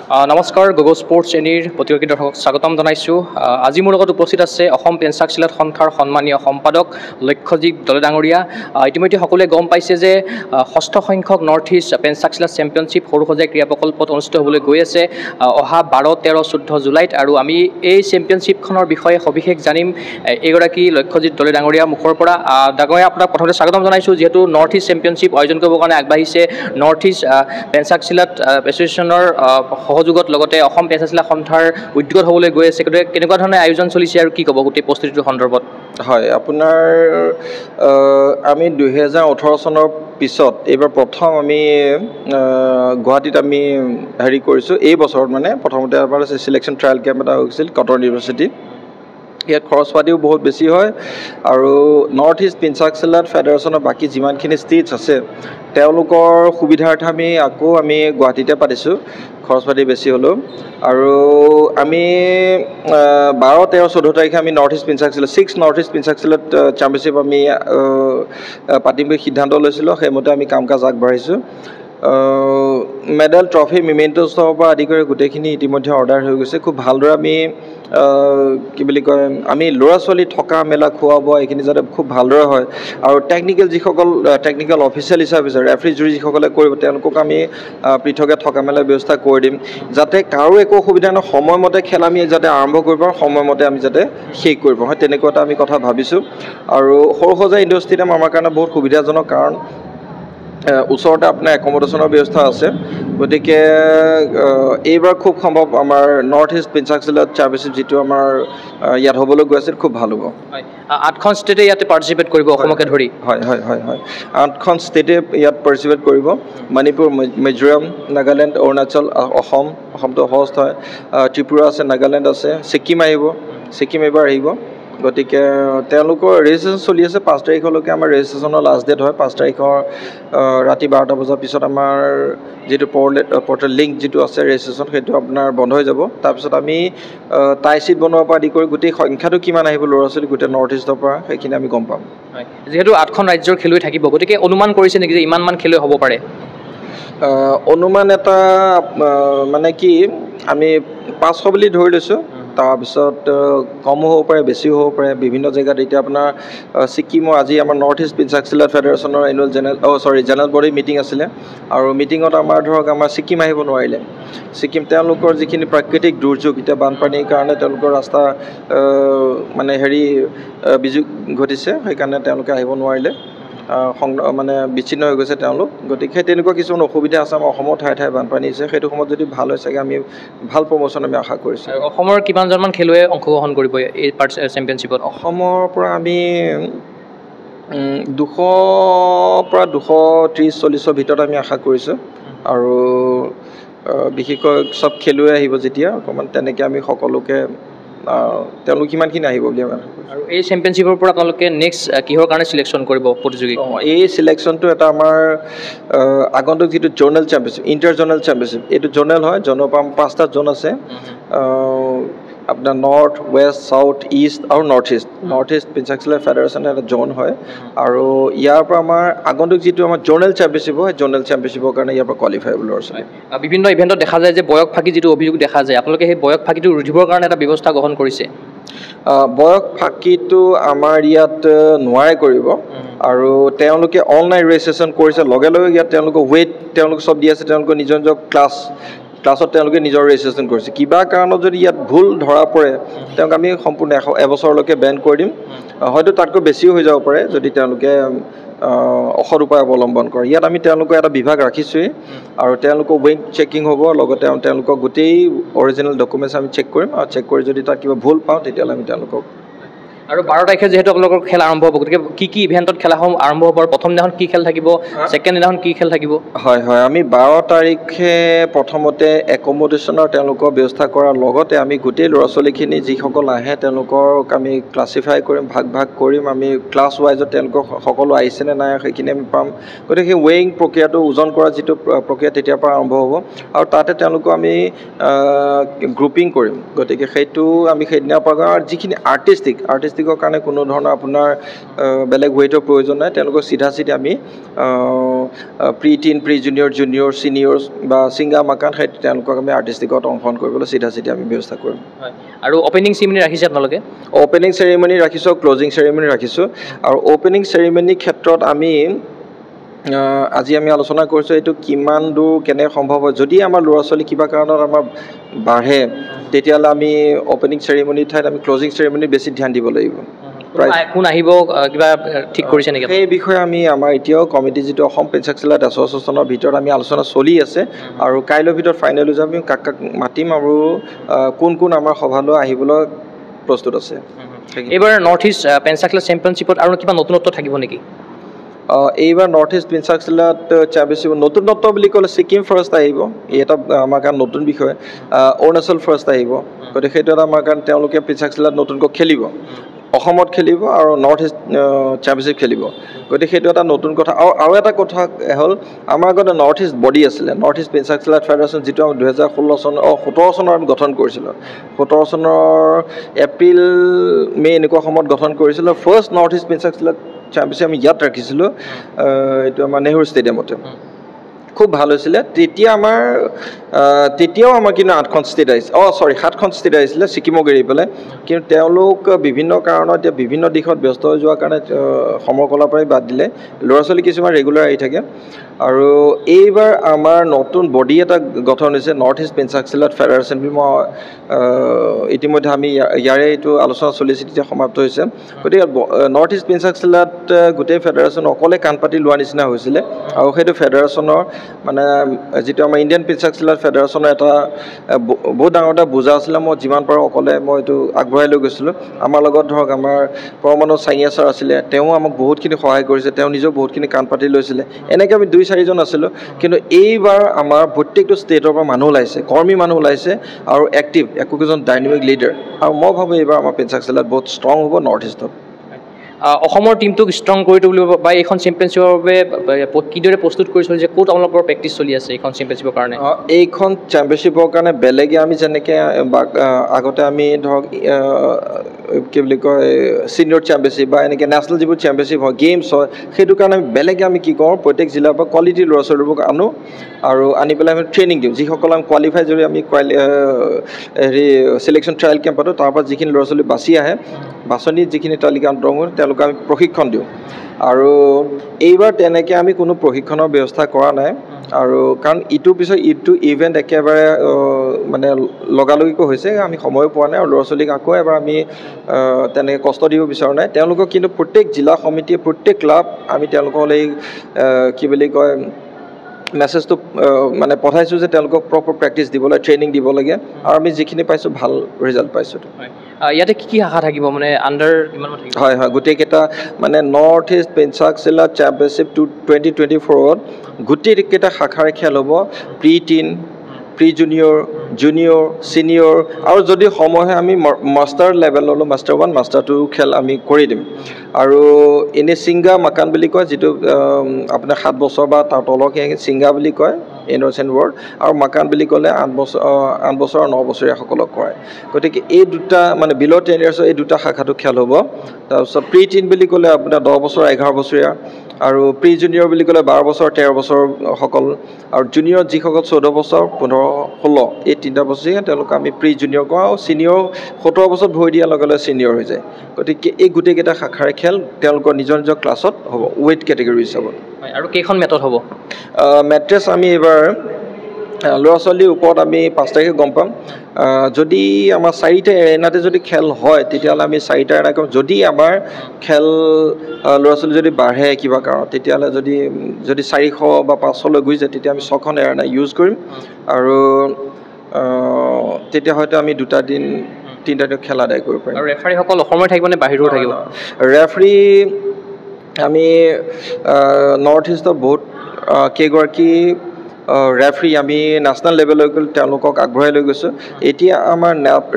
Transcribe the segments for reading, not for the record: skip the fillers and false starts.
নমস্কাৰ গগৈ স্পৰ্টছ এনিৰ প্ৰতিযোগী দৰ্শকক স্বাগতম জনাইছোঁ। আজি মোৰ লগত উপস্থিত আছে অসম পেঞ্চাক চিলাট সন্থাৰ সন্মানীয় সম্পাদক লক্ষ্যজিৎ দলে ডাঙৰীয়া। ইতিমধ্যে সকলোৱে গম পাইছে যে ষষ্ঠ সংখ্যক North East pencak silat championship সৰুসজাই ক্ৰীড়া প্ৰকল্পত অনুষ্ঠিত হ'বলৈ গৈ আছে অহা 12, 13, 14 জুলাইত। আৰু আমি এই চেম্পিয়নশ্বিপখনৰ বিষয়ে সবিশেষ জানিম এগৰাকী লক্ষ্যজিৎ দলে ডাঙৰীয়া মুখৰ পৰা। ডাঙৰীয়া আপোনাক প্ৰথমতে স্বাগতম জনাইছোঁ, যিহেতু নৰ্থ ইষ্ট চেম্পিয়নশ্বিপ আয়োজন কৰিবৰ কাৰণে আগবাঢ়িছে নৰ্থ ইষ্ট পেঞ্চাক চিলাট এছ'চিয়েশ্যনৰ সহযোগত, লগতে অসম পেঞ্চাক চিলাট সন্থাৰ উদ্যোগত হ'বলৈ গৈ আছে। গতিকে কেনেকুৱা ধৰণে আয়োজন চলিছে আৰু কি ক'ব গোটেই প্ৰস্তুতিটোৰ সন্দৰ্ভত? হয়, আপোনাৰ আমি 2018 চনৰ পিছত এইবাৰ প্ৰথম আমি গুৱাহাটীত আমি হেৰি কৰিছোঁ। এই বছৰত মানে প্ৰথমতে আমাৰ চিলেকশ্যন ট্ৰায়েল কেম্প এটা হৈছিল কটন ইউনিভাৰ্চিটি। ইয়াত খৰচ পাতিও বহুত বেছি হয় আৰু নৰ্থ ইষ্ট পেঞ্চাক চিলাট ফেডাৰেশ্যনৰ বাকী যিমানখিনি ষ্টেটছ আছে তেওঁলোকৰ সুবিধাৰ্থে আমি গুৱাহাটীতে পাতিছোঁ, খৰচ পাতি বেছি হ'লেও। আৰু আমি 12, 13, 14 তাৰিখে আমি north East pencak silat 6 north East pencak silat championship আমি পাতিম বুলি সিদ্ধান্ত লৈছিলোঁ। সেইমতে আমি কাম কাজ আগবাঢ়িছোঁ। মেডেল, ট্ৰফি, মিমেণ্টছৰ পৰা আদি কৰি গোটেইখিনি ইতিমধ্যে অৰ্ডাৰ হৈ গৈছে। খুব ভালদৰে আমি কি বুলি কয়, আমি ল'ৰা ছোৱালী থকা মেলা খোৱা বোৱা এইখিনি যাতে খুব ভালদৰে হয়। আৰু টেকনিকেল অফিচিয়েল হিচাপে ৰেফাৰী জুৰি যিসকলে কৰিব তেওঁলোকক আমি পৃথকে থকা মেলাৰ ব্যৱস্থা কৰি দিম, যাতে কাৰো একো অসুবিধা নহয়। সময়মতে খেল আমি যাতে আৰম্ভ কৰিব পাৰোঁ, সময়মতে আমি যাতে শেষ কৰিব পাৰোঁ, তেনেকুৱা এটা আমি কথা ভাবিছোঁ। আৰু সৰুসজাই ইনডোৰ ষ্টেডিয়াম আমাৰ কাৰণে বহুত সুবিধাজনক, কাৰণ ওচৰতে আপোনাৰ একমডেশ্যনৰ ব্যৱস্থা আছে। গতিকে এইবাৰ খুব সম্ভৱ আমাৰ North East pencak silat championship যিটো আমাৰ ইয়াত হ'বলৈ গৈ আছিল খুব ভাল হ'ব। 8খন ষ্টেটে ইয়াতে পাৰ্টিচিপেট কৰিব অসমকে ধৰি। হয় হয় হয় হয় 8খন ষ্টেটে ইয়াত পাৰ্টিচিপেট কৰিব। মণিপুৰ, মিজোৰাম, নাগালেণ্ড, অৰুণাচল, অসমটো সহজ হয়, ত্ৰিপুৰা আছে, নাগালেণ্ড আছে, ছিকিম এইবাৰ আহিব। গতিকে তেওঁলোকৰ ৰেজিষ্ট্ৰেশ্যন চলি আছে। 5 তাৰিখলৈকে আমাৰ ৰেজিষ্ট্ৰেশ্যনৰ লাষ্ট ডেট হয়। 5 তাৰিখৰ ৰাতি 12টা বজাৰ পিছত আমাৰ যিটো পৰ্টেল লিংক যিটো আছে ৰেজিষ্ট্ৰেশ্যন, সেইটো আপোনাৰ বন্ধ হৈ যাব। তাৰপিছত আমি টাই চিট বনোৱাৰ পৰা আদি কৰি গোটেই সংখ্যাটো কিমান আহিব ল'ৰা ছোৱালী গোটেই নৰ্থ ইষ্টৰ পৰা সেইখিনি আমি গম পাম। যিহেতু 8খন ৰাজ্যৰ খেলুৱৈ থাকিব, গতিকে অনুমান কৰিছে নেকি যে ইমানমান খেলুৱৈ হ'ব পাৰে? অনুমান এটা মানে কি, আমি 500 বুলি ধৰি লৈছোঁ। তাৰপিছত কমো হ'ব পাৰে, বেছিও হ'ব পাৰে বিভিন্ন জেগাত। এতিয়া আপোনাৰ ছিকিমৰ আজি আমাৰ নৰ্থ ইষ্ট পেঞ্চাক চিলাট ফেডাৰেশ্যনৰ এনুৱেল জেনেৰেল বডি মিটিং আছিলে। আৰু মিটিঙত আমাৰ ছিকিম আহিব নোৱাৰিলে। ছিকিম তেওঁলোকৰ যিখিনি প্ৰাকৃতিক দুৰ্যোগ, এতিয়া বানপানীৰ কাৰণে তেওঁলোকৰ ৰাস্তা বিযোগ ঘটিছে, সেইকাৰণে তেওঁলোকে আহিব নোৱাৰিলে, মানে বিচ্ছিন্ন হৈ গৈছে তেওঁলোক। গতিকে তেনেকুৱা কিছুমান অসুবিধা আছে। আমাৰ অসমৰ ঠায়ে ঠায়ে বানপানী হৈছে, সেইটো সময়ত যদি ভাল হয় চাগে আমি ভাল প্ৰমোশ্যন আমি আশা কৰিছোঁ। অসমৰ কিমানজনমান খেলুৱৈ অংশগ্ৰহণ কৰিব এই চেম্পিয়নশ্বিপত? অসমৰ পৰা আমি 200 পৰা 230-40ৰ ভিতৰত আমি আশা কৰিছোঁ। আৰু বিশেষকৈ চব খেলুৱৈ আহিব যেতিয়া অকণমান তেনেকৈ আমি সকলোকে তেওঁলোক কিমানখিনি আহিব বুলি আমি আশা কৰিছোঁ। আৰু এই চেম্পিয়নশ্বিপৰ পৰা আপোনালোকে নেক্সট কিহৰ কাৰণে চিলেকশ্যন কৰিব প্ৰতিযোগী? এই চিলেকশ্যনটো এটা আমাৰ আগন্তুক যিটো zonal championship, inter zonal championship, এইটো জ'নেল হয়। জ'নৰ পৰা 5টা জ'ন আছে, আপোনাৰ নৰ্থ, ৱেষ্ট, ছাউথ, ইষ্ট আৰু নৰ্থ ইষ্ট পেঞ্চাক চিলাট ফেডাৰেশ্যনৰ এটা জ'ন হয়। আৰু ইয়াৰ পৰা আমাৰ আগন্তুক যিটো আমাৰ জ'নেল চেম্পিয়নশ্বিপ হয়, জ'নেল চেম্পিয়নশ্বিপৰ কাৰণে ইয়াৰ পৰা কোৱালিফাই হ'ব ল'ৰা ছোৱালী। বিভিন্ন ইভেণ্টত দেখা যায় যে বয়স ফাঁকি যিটো অভিযোগ দেখা যায়, আপোনালোকে সেই বয়স ফাঁকিটো ৰুধিবৰ কাৰণে এটা ব্যৱস্থা গ্ৰহণ কৰিছে? বয়স ফাঁকিটো আমাৰ ইয়াত নোৱাৰে কৰিব। আৰু তেওঁলোকে অনলাইন ৰেজিষ্ট্ৰেশ্যন কৰিছে, লগে লগে ইয়াত তেওঁলোকৰ ৱেইট তেওঁলোকে চব দি আছে। তেওঁলোকৰ নিজৰ ক্লাছত তেওঁলোকে নিজৰ ৰেজিষ্ট্ৰেশ্যন কৰিছে। কিবা কাৰণত যদি ইয়াত ভুল ধৰা পৰে তেওঁক আমি সম্পূৰ্ণ এবছৰলৈকে বেন কৰি দিম। হয়তো তাতকৈ বেছিও হৈ যাব পাৰে যদি তেওঁলোকে অসৎ উপায় অৱলম্বন কৰে। ইয়াত আমি তেওঁলোকৰ এটা বিভাগ ৰাখিছোঁৱেই, আৰু তেওঁলোকৰ ৱেইট চেকিং হ'ব, লগতে তেওঁলোকৰ গোটেই অৰিজিনেল ডকুমেণ্টছ আমি চেক কৰিম। আৰু চেক কৰি যদি তাত কিবা ভুল পাওঁ তেতিয়াহ'লে আমি তেওঁলোকক। আৰু 12 তাৰিখে যিহেতু আপোনালোকৰ খেল আৰম্ভ হ'ব, গতিকে কি ইভেণ্টত খেলাসমূহ আৰম্ভ হ'ব? প্ৰথম দিনাখন কি খেল থাকিব, ছেকেণ্ড দিনাখন কি খেল থাকিব? হয়, আমি 12 তাৰিখে প্ৰথমতে একমডেশ্যনৰ তেওঁলোকৰ ব্যৱস্থা কৰাৰ লগতে আমি গোটেই ল'ৰা ছোৱালীখিনি যিসকল আহে তেওঁলোকক আমি ক্লাছিফাই কৰিম, ভাগ কৰিম। আমি ক্লাছ ৱাইজত তেওঁলোকক সকলো আহিছেনে নাই সেইখিনি আমি পাম। গতিকে সেই ৱেইং প্ৰক্ৰিয়াটো, ওজন কৰা যিটো প্ৰক্ৰিয়া তেতিয়াৰ পৰা আৰম্ভ হ'ব। আৰু তাতে তেওঁলোকক আমি গ্ৰুপিং কৰিম। গতিকে সেইটো আমি সেইদিনাৰ পৰা, আৰু যিখিনি আৰ্টিষ্টিক আৰ্টিষ্টিকৰ কাৰণে কোনো ধৰণৰ আপোনাৰ বেলেগ ৱেইটৰ প্ৰয়োজন নাই তেওঁলোকক চিধা আমি pre teen pre junior junior seniors বা ছিংগা মাকান সেই তেওঁলোকক আমি আৰ্টিষ্টিকত অংশগ্ৰহণ কৰিবলৈ চিধা আমি ব্যৱস্থা কৰিম আৰু অপেনিং চেৰিমনি ৰাখিছে আপোনালোকে অপেনিং চেৰিমনি ৰাখিছোঁ ক্লজিং চেৰিমনি ৰাখিছোঁ আৰু অপেনিং চেৰিমনিৰ ক্ষেত্ৰত আমি আজি আমি আলোচনা কৰিছোঁ এইটো কিমান দূৰ কেনে সম্ভৱ হয় যদি আমাৰ ল'ৰা ছোৱালী কিবা কাৰণত আমাৰ বাঢ়ে তেতিয়াহ'লে আমি অপেনিং চেৰিমনিৰ ঠাইত আমি ক্লজিং চেৰিমনিত বেছি ধ্যান দিব লাগিব কোন আহিব কিবা ঠিক কৰিছে নেকি সেই বিষয়ে আমি আমাৰ এতিয়াও কমিটি যিটো অসম পেঞ্চাকচিলাট এছ'চিয়েশ্যনৰ ভিতৰত আমি আলোচনা চলি আছে আৰু কাইলৈৰ ভিতৰত ফাইনেল হৈ যাব আমি কাক মাতিম আৰু কোন আমাৰ সভালৈ আহিবলৈ প্ৰস্তুত আছে এইবাৰ নৰ্থ ইষ্ট পেঞ্চাকচিলাট চেম্পিয়নশ্বিপত আৰু কিবা নতুনত্ব থাকিব নেকি এইবাৰ নৰ্থ ইষ্ট পেঞ্চাকচিলাট চেম্পিয়নশ্বিপ নতুনত্ব বুলি ক'লে ছিকিম ফাৰ্ষ্ট আহিব এই এটা আমাৰ কাৰণে নতুন বিষয় অৰুণাচল ফাৰ্ষ্ট আহিব গতিকে সেইটো এটা আমাৰ কাৰণে তেওঁলোকে পেঞ্চাকচিলাট নতুনকৈ খেলিব অসমত খেলিব আৰু নৰ্থ ইষ্ট চেম্পিয়নশ্বিপ খেলিব গতিকে সেইটো এটা নতুন কথা আৰু এটা কথা হ'ল আমাৰ আগতে নৰ্থ ইষ্ট বডি আছিলে নৰ্থ ইষ্ট পেঞ্চাকচিলাট ফেডাৰেশ্যন যিটো আমি 2017 চনৰ আমি গঠন কৰিছিলোঁ 17 চনৰ এপ্ৰিল মে এনেকুৱা সময়ত গঠন কৰিছিলোঁ ফাৰ্ষ্ট নৰ্থ ইষ্ট পেঞ্চাকচিলাট চেম্পিয়নশ্বিপ আমি ইয়াত ৰাখিছিলোঁ এইটো আমাৰ নেহৰু ষ্টেডিয়ামতে খুব ভাল হৈছিলে তেতিয়াও আমাৰ কিন্তু 8খন ষ্টেট আহিছে 7খন ষ্টেট আহিছিলে ছিকিমক এৰি পেলাই কিন্তু তেওঁলোক বিভিন্ন কাৰণত এতিয়া বিভিন্ন দিশত ব্যস্ত হৈ যোৱাৰ কাৰণে সময় কলাৰ পৰাই বাদ দিলে ল'ৰা ছোৱালী কিছুমান ৰেগুলাৰ আহি থাকে আৰু এইবাৰ আমাৰ নতুন বডি এটা গঠন হৈছে নৰ্থ ইষ্ট পেঞ্চাকচিলাট ফেডাৰেশ্যন বুলি মই ইতিমধ্যে আমি ইয়াৰে এইটো আলোচনা চলিছে তেতিয়া সমাপ্ত হৈছে গতিকে নৰ্থ ইষ্ট পেঞ্চাকচিলাট গোটেই ফেডাৰেশ্যন অকলে কাণ পাতি লোৱাৰ নিচিনা হৈছিলে আৰু সেইটো ফেডাৰেশ্যনৰ মানে যিটো আমাৰ ইণ্ডিয়ান পেঞ্চাকচিলাট ফেডাৰেশ্যনৰ এটা বহুত ডাঙৰ এটা বোজা আছিলে মই যিমান পাৰোঁ অকলে মই এইটো আগবঢ়াই লৈ গৈছিলোঁ আমাৰ লগত ধৰক আমাৰ পৰমানন্দ চাঙিয়া ছাৰ আছিলে তেওঁ আমাক বহুতখিনি সহায় কৰিছে তেওঁ নিজেও বহুতখিনি কাণ পাতি লৈছিলে এনেকৈ আমি 2-4জন আছিলোঁ কিন্তু এইবাৰ আমাৰ প্ৰত্যেকটো ষ্টেটৰ পৰা মানুহ ওলাইছে কৰ্মী মানুহ ওলাইছে আৰু এক্টিভ একোজন ডাইনামিক লিডাৰ আৰু মই ভাবোঁ এইবাৰ আমাৰ পেঞ্চাকচিলাট বহুত ষ্ট্ৰং হ'ব নৰ্থ ইষ্টত অসমৰ টিমটোক ষ্ট্ৰং কৰি তুলিব বা এইখন চেম্পিয়নশ্বিপৰ বাবে কিদৰে প্ৰস্তুত কৰি চলিছে ক'ত আপোনালোকৰ প্ৰেক্টিচ চলি আছে এইখন চেম্পিয়নশ্বিপৰ কাৰণে এইখন চেম্পিয়নশ্বিপৰ কাৰণে বেলেগে আমি যেনেকৈ আগতে আমি ধৰক কি বুলি কয় ছিনিয়ৰ চেম্পিয়নশ্বিপ বা এনেকৈ নেশ্যনেল যিবোৰ চেম্পিয়নশ্বিপ হয় গেমছ হয় সেইটো কাৰণে বেলেগে আমি কি কৰোঁ প্ৰত্যেক জিলাৰ পৰা কোৱালিটি ল'ৰা ছোৱালীবোৰক আনো আৰু আনি পেলাই আমি ট্ৰেইনিং দিওঁ যিসকল আমি কোৱালিফাই যদি আমি চিলেকশ্যন ট্ৰায়েল কেম্প পাতোঁ তাৰ পৰা যিখিনি ল'ৰা ছোৱালী বাছি আহে বাছনিত যিখিনি তালিকা অন্তৰ্ভুক্ত তেওঁলোকক আমি প্ৰশিক্ষণ দিওঁ আৰু এইবাৰ তেনেকৈ আমি কোনো প্ৰশিক্ষণৰ ব্যৱস্থা কৰা নাই আৰু কাৰণ ইটোৰ পিছত ইটো ইভেণ্ট একেবাৰে মানে লগালগিকৈ হৈছে আমি সময় পোৱা নাই আৰু ল'ৰা ছোৱালীক আকৌ এবাৰ আমি তেনেকৈ কষ্ট দিব বিচৰা নাই তেওঁলোকক কিন্তু প্ৰত্যেক জিলা সমিতিয়ে প্ৰত্যেক ক্লাব আমি তেওঁলোকলৈ কি বুলি কয় মেছেজটো মানে পঠাইছোঁ যে তেওঁলোকক প্ৰপাৰ প্ৰেক্টিচ দিব লাগে ট্ৰেইনিং দিব লাগে আৰু আমি যিখিনি পাইছোঁ ভাল ৰিজাল্ট পাইছোঁ ইয়াতে কি শাখা থাকিব মানে আণ্ডাৰ কিমান থাকিব হয় গোটেইকেইটা মানে নৰ্থ ইষ্ট পেঞ্চাকচিলাট চেম্পিয়নশ্বিপ 2024ত গোটেইকেইটা শাখাৰে খেল হ'ব pre teen pre junior junior senior আৰু যদি সময় হয় আমি মাষ্টাৰ লেভেললৈ মাষ্টাৰ 1 মাষ্টাৰ 2 খেল আমি কৰি দিম আৰু এনেই ছিংগা মাকান বুলি কয় যিটো আপোনাৰ 7 বছৰ বা তাৰ তলকে ছিংগা বুলি কয় ইন'চেণ্ট ৱৰ্ড আৰু মাকান বুলি ক'লে 8 বছৰ আৰু 9 বছৰীয়াসকলক কয় গতিকে এই দুটা মানে বিল' 10 ইয়াৰ্ছৰ এই দুটা শাখাটো খেল হ'ব তাৰপিছত প্ৰি টিন বুলি ক'লে আপোনাৰ 10 বছৰ 11 বছৰীয়া আৰু প্ৰি জুনিয়ৰ বুলি ক'লে 12 বছৰ 13 বছৰসকল আৰু জুনিয়ৰ যিসকল 14 বছৰ 15-16 এই 3টা বছৰীয়া তেওঁলোকক আমি প্ৰি জুনিয়ৰ কওঁ আৰু ছিনিয়ৰ 17 বছৰত ভৰি দিয়াৰ লগে লগে ছিনিয়ৰ হৈ যায় গতিকে এই গোটেইকেইটা শাখাৰে খেল তেওঁলোকৰ নিজৰ নিজৰ ক্লাছত হ'ব ৱেইট কেটেগৰী হিচাপত আৰু কেইখন মেটত হ'ব মেট্ৰেছ আমি এইবাৰ ল'ৰা ছোৱালীৰ ওপৰত আমি 5 তাৰিখে গম পাম যদি আমাৰ 4টা এৰেনাতে যদি খেল হয় তেতিয়াহ'লে আমি 4টা এৰেনা কৰিম যদি আমাৰ খেল ল'ৰা ছোৱালী যদি বাঢ়ে কিবা কাৰণত তেতিয়াহ'লে যদি 400 বা 500লৈ গৈ যায় তেতিয়া আমি 6খন এৰেনা ইউজ কৰিম আৰু তেতিয়া হয়তো আমি 2টা দিন 3টা দিন খেল আদায় কৰিব পাৰিম আৰু ৰেফাৰীসকল অসমৰ থাকিব নে বাহিৰৰো থাকিব ৰেফাৰী আমি নৰ্থ ইষ্টৰ বহুত কেইগৰাকী ৰেফাৰী আমি নেশ্যনেল লেভেললৈ তেওঁলোকক আগবঢ়াই লৈ গৈছোঁ এতিয়া আমাৰ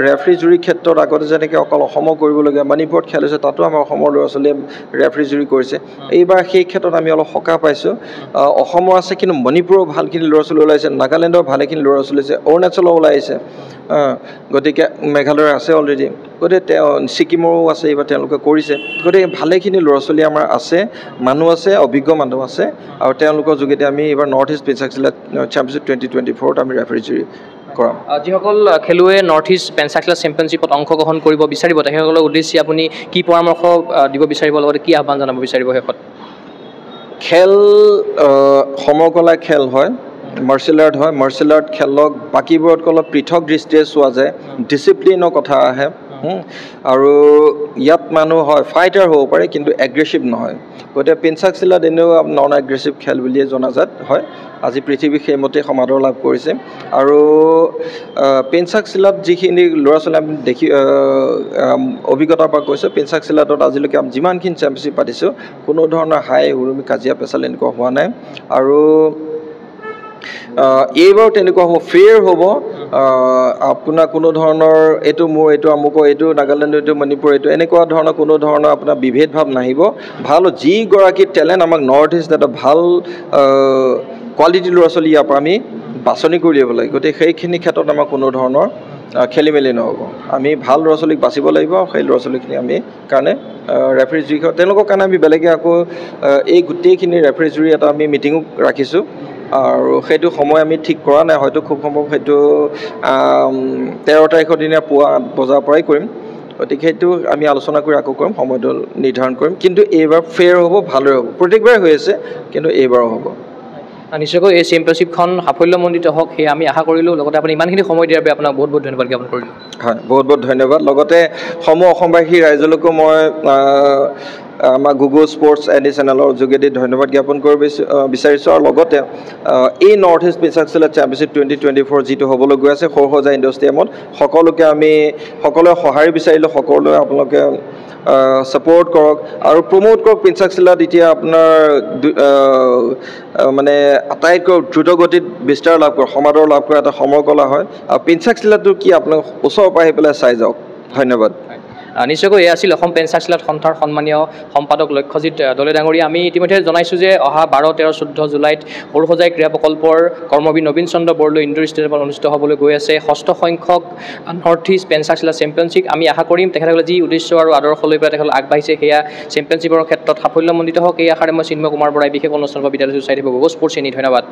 ৰেফাৰী জুৰিৰ ক্ষেত্ৰত আগতে যেনেকৈ অকল অসমৰ কৰিবলগীয়া মণিপুৰত খেল হৈছে তাতো আমাৰ অসমৰ ল'ৰা ছোৱালীয়ে ৰেফাৰী জুৰি কৰিছে এইবাৰ সেই ক্ষেত্ৰত আমি অলপ সকাহ পাইছোঁ অসমৰ আছে কিন্তু মণিপুৰৰ ভালখিনি ল'ৰা ছোৱালী ওলাইছে নাগালেণ্ডৰ ভালেখিনি ল'ৰা ছোৱালী আছে অৰুণাচলৰ ওলাই আহিছে গতিকে মেঘালয়ৰ আছে অলৰেডি গতিকে তেওঁ ছিকিমৰো আছে এইবাৰ তেওঁলোকে কৰিছে গতিকে ভালেখিনি ল'ৰা ছোৱালী আমাৰ আছে মানুহ আছে অভিজ্ঞ মানুহ আছে আৰু তেওঁলোকৰ যোগেদি আমি এইবাৰ নৰ্থ ইষ্ট পেঞ্চাক চিলাত চেম্পিয়নশ্বিপ 2024ত আমি ৰেফাৰী জুৰি কৰাম যিসকল খেলুৱৈ নৰ্থ ইষ্ট পেঞ্চাক চিলা চেম্পিয়নশ্বিপত অংশগ্ৰহণ কৰিব বিচাৰিব তেখেতসকলৰ উদ্দেশ্যে আপুনি কি পৰামৰ্শ দিব বিচাৰিব লগতে কি আহ্বান জনাব বিচাৰিব শেষত খেল সমকলা খেল হয় মাৰ্চেল আৰ্ট হয় মাৰ্চেল আৰ্ট খেলক বাকীবোৰতকৈ অলপ পৃথক দৃষ্টিৰে চোৱা যায় ডিচিপ্লিনৰ কথা আহে আৰু ইয়াত মানুহ হয় ফাইটাৰ হ'ব পাৰে কিন্তু এগ্ৰেছিভ নহয় গতিকে পেঞ্চাক চিলাত এনেও নন এগ্ৰেছিভ খেল বুলিয়ে জনাজাত হয় আজি পৃথিৱী সেইমতে সমাদৰ লাভ কৰিছে আৰু পেঞ্চাক চিলাত যিখিনি ল'ৰা ছোৱালী আমি দেখি অভিজ্ঞতাৰ পৰা কৈছোঁ পেঞ্চাক চিলাতত আজিলৈকে আমি যিমানখিনি চেম্পিয়নশ্বিপ পাতিছোঁ কোনো ধৰণৰ হাই উৰুমি কাজিয়া পেচাল এনেকুৱা হোৱা নাই আৰু এইবাৰ তেনেকুৱা হ'ব ফেয়াৰ হ'ব আপোনাৰ কোনো ধৰণৰ এইটো মোৰ এইটো আমুকৰ এইটো নাগালেণ্ড এইটো মণিপুৰ এইটো এনেকুৱা ধৰণৰ কোনো ধৰণৰ আপোনাৰ বিভেদ ভাৱ নাহিব ভাল যিগৰাকী টেলেণ্ট আমাক নৰ্থ ইষ্ট এটা ভাল কোৱালিটি ল'ৰা ছোৱালী ইয়াৰ পৰা আমি বাছনি কৰি দিব লাগে গতিকে সেইখিনি ক্ষেত্ৰত আমাৰ কোনো ধৰণৰ খেলি মেলি নহ'ব আমি ভাল ল'ৰা ছোৱালীক বাচিব লাগিব সেই ল'ৰা ছোৱালীখিনি আমি কাৰণে ৰেফাৰী জুৰি তেওঁলোকৰ কাৰণে আমি বেলেগে আকৌ এই গোটেইখিনি ৰেফাৰী জুৰি এটা আমি মিটিঙো ৰাখিছোঁ আৰু সেইটো সময় আমি ঠিক কৰা নাই হয়তো খুব সম্ভৱ সেইটো 13 তাৰিখৰ দিনা পুৱা 8 বজাৰ পৰাই কৰিম গতিকে সেইটো আমি আলোচনা কৰি আকৌ কৰিম সময়টো নিৰ্ধাৰণ কৰিম কিন্তু এইবাৰ ফেয়াৰ হ'ব ভালদৰে হ'ব প্ৰত্যেকবাৰে হৈ আছে কিন্তু এইবাৰো হ'ব নিশ্চয়কৈ এই চেম্পিয়নশ্বিপখন সাফল্যমণ্ডিত হওক সেয়া আমি আশা কৰিলোঁ লগতে আপুনি ইমানখিনি সময় দিয়াৰ বাবে আপোনাক বহুত বহুত ধন্যবাদ জ্ঞাপন কৰিলোঁ হয় বহুত বহুত ধন্যবাদ লগতে অসমবাসী ৰাইজলৈকো মই আমাৰ গুগল স্পৰ্টছ এনি চেনেলৰ যোগেদি ধন্যবাদ জ্ঞাপন কৰিব বিচাৰিছোঁ আৰু লগতে এই নৰ্থ ইষ্ট পেঞ্চাক চিলা চেম্পিয়নশ্বিপ 2024 যিটো হ'বলৈ গৈ আছে সৰসজা ইণ্ডোৰ ষ্টেডিয়ামত সকলোকে আমি সকলোৱে সঁহাৰি বিচাৰিলোঁ সকলোৱে আপোনালোকে ছাপোৰ্ট কৰক আৰু প্ৰমোট কৰক পেঞ্চাক চিলাত এতিয়া আপোনাৰ মানে আটাইতকৈ দ্ৰুতগতিত বিস্তাৰ লাভ কৰে সমাদৰ লাভ কৰা এটা সমৰকলা হয় আৰু পেঞ্চাক চিলাটো কি আপোনালোক ওচৰৰ পৰা আহি পেলাই চাই যাওক ধন্যবাদ নিশ্চয়কৈ এয়া আছিল অসম পেঞ্চাক চিলাত সন্থাৰ সন্মানীয় সম্পাদক লক্ষ্যজিৎ দলে ডাঙৰীয়া আমি ইতিমধ্যে জনাইছোঁ যে অহা 12, 13, 14 জুলাইত সৰুসজাই ক্ৰীড়া প্ৰকল্পৰ কৰ্মবীৰ নবীন চন্দ্ৰ বৰদলৈ ইণ্ডোৰ ষ্টেডিয়ামত অনুষ্ঠিত হ'বলৈ গৈ আছে 6ষ্ঠ সংখ্যক নৰ্থ ইষ্ট পেঞ্চাক চিলা চেম্পিয়নশ্বিপ আমি আশা কৰিম তেখেতসকলে যি উদ্দেশ্য আৰু আদৰ্শ লৈ পেলাই তেখেতসকলে আগবাঢ়িছে সেয়া চেম্পিয়নশ্বিপৰ ক্ষেত্ৰত সাফল্যমণ্ডিত হওক এই আশাৰে মই চিন্ময় কুমাৰ বৰাই বিশেষ অনুষ্ঠানৰ পৰা বিদায় লৈছোঁ চাই থাকিব গুগল স্পৰ্টছ এনি ধন্যবাদ